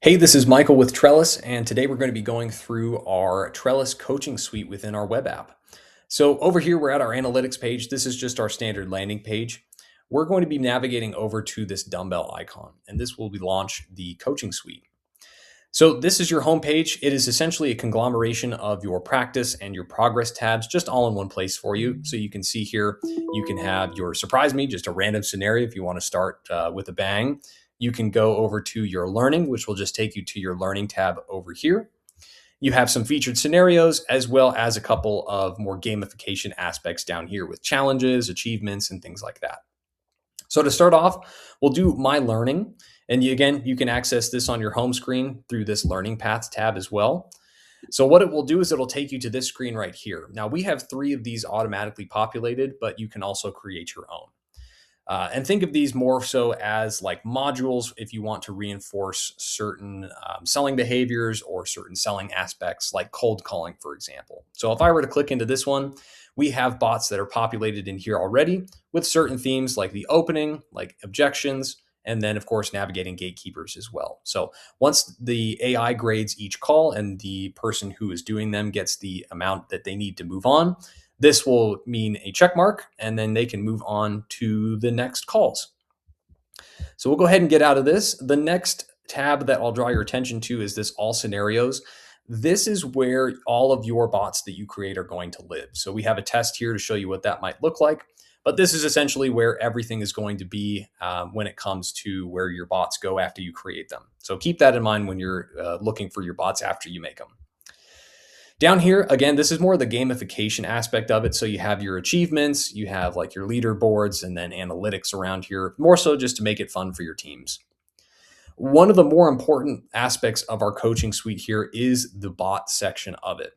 Hey, this is Michael with Trellus, and today we're going to be going through our Trellus coaching suite within our web app. So over here, we're at our analytics page. This is just our standard landing page. We're going to be navigating over to this dumbbell icon, and this will be launch the coaching suite. So this is your home page. It is essentially a conglomeration of your practice and your progress tabs, just all in one place for you. So you can see here, you can have your surprise me, just a random scenario if you want to start with a bang. You can go over to your learning, which will just take you to your learning tab over here. You have some featured scenarios as well as a couple of more gamification aspects down here with challenges, achievements, and things like that. So to start off, we'll do My Learning. And again, you can access this on your home screen through this Learning Paths tab as well. So what it will do is it'll take you to this screen right here. Now we have 3 of these automatically populated, but you can also create your own. And think of these more so as like modules if you want to reinforce certain selling behaviors or certain selling aspects like cold calling, for example. So if I were to click into this one, we have bots that are populated in here already with certain themes like the opening, like objections, and then of course navigating gatekeepers as well. So once the AI grades each call and the person who is doing them gets the amount that they need to move on, this will mean a check mark, and then they can move on to the next calls. So we'll go ahead and get out of this. The next tab that I'll draw your attention to is this all scenarios. This is where all of your bots that you create are going to live. So we have a test here to show you what that might look like. But this is essentially where everything is going to be when it comes to where your bots go after you create them. So keep that in mind when you're looking for your bots after you make them. Down here, again, this is more the gamification aspect of it. So you have your achievements, you have like your leaderboards, and then analytics around here, more so just to make it fun for your teams. One of the more important aspects of our coaching suite here is the bot section of it.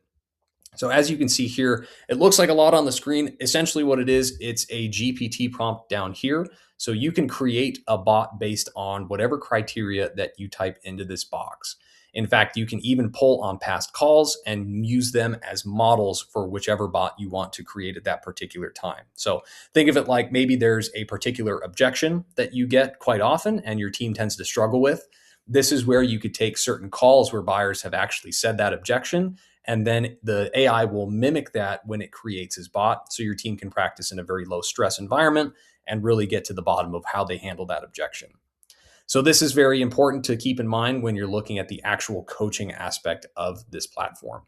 So as you can see here, it looks like a lot on the screen. Essentially what it is, it's a GPT prompt down here. So you can create a bot based on whatever criteria that you type into this box. In fact, you can even pull on past calls and use them as models for whichever bot you want to create at that particular time. So think of it like maybe there's a particular objection that you get quite often and your team tends to struggle with. This is where you could take certain calls where buyers have actually said that objection, and then the AI will mimic that when it creates his bot. So your team can practice in a very low stress environment and really get to the bottom of how they handle that objection. So this is very important to keep in mind when you're looking at the actual coaching aspect of this platform.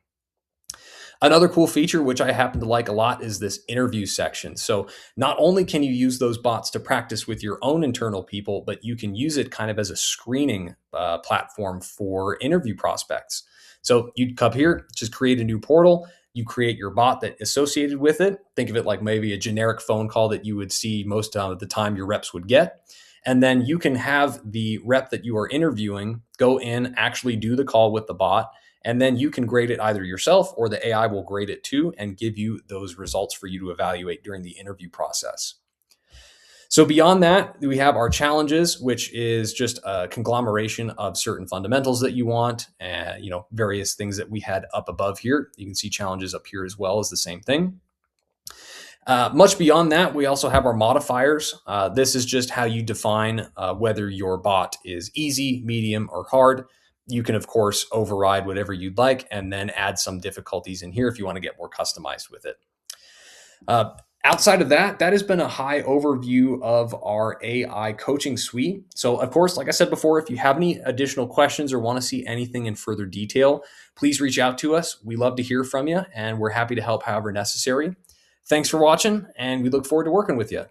Another cool feature, which I happen to like a lot, is this interview section. So not only can you use those bots to practice with your own internal people, but you can use it kind of as a screening platform for interview prospects. So you'd come here, just create a new portal. You create your bot that associated with it. Think of it like maybe a generic phone call that you would see most of the time your reps would get. And then you can have the rep that you are interviewing go in, actually do the call with the bot, and then you can grade it either yourself or the AI will grade it too and give you those results for you to evaluate during the interview process. So beyond that, we have our challenges, which is just a conglomeration of certain fundamentals that you want, and various things that we had up above here. You can see challenges up here as well as the same thing. Much beyond that, we also have our modifiers. This is just how you define whether your bot is easy, medium, or hard. You can, of course, override whatever you'd like and then add some difficulties in here if you want to get more customized with it. Outside of that, that has been a high overview of our AI coaching suite. So, of course, like I said before, if you have any additional questions or want to see anything in further detail, please reach out to us. We love to hear from you, and we're happy to help however necessary. Thanks for watching, and we look forward to working with you.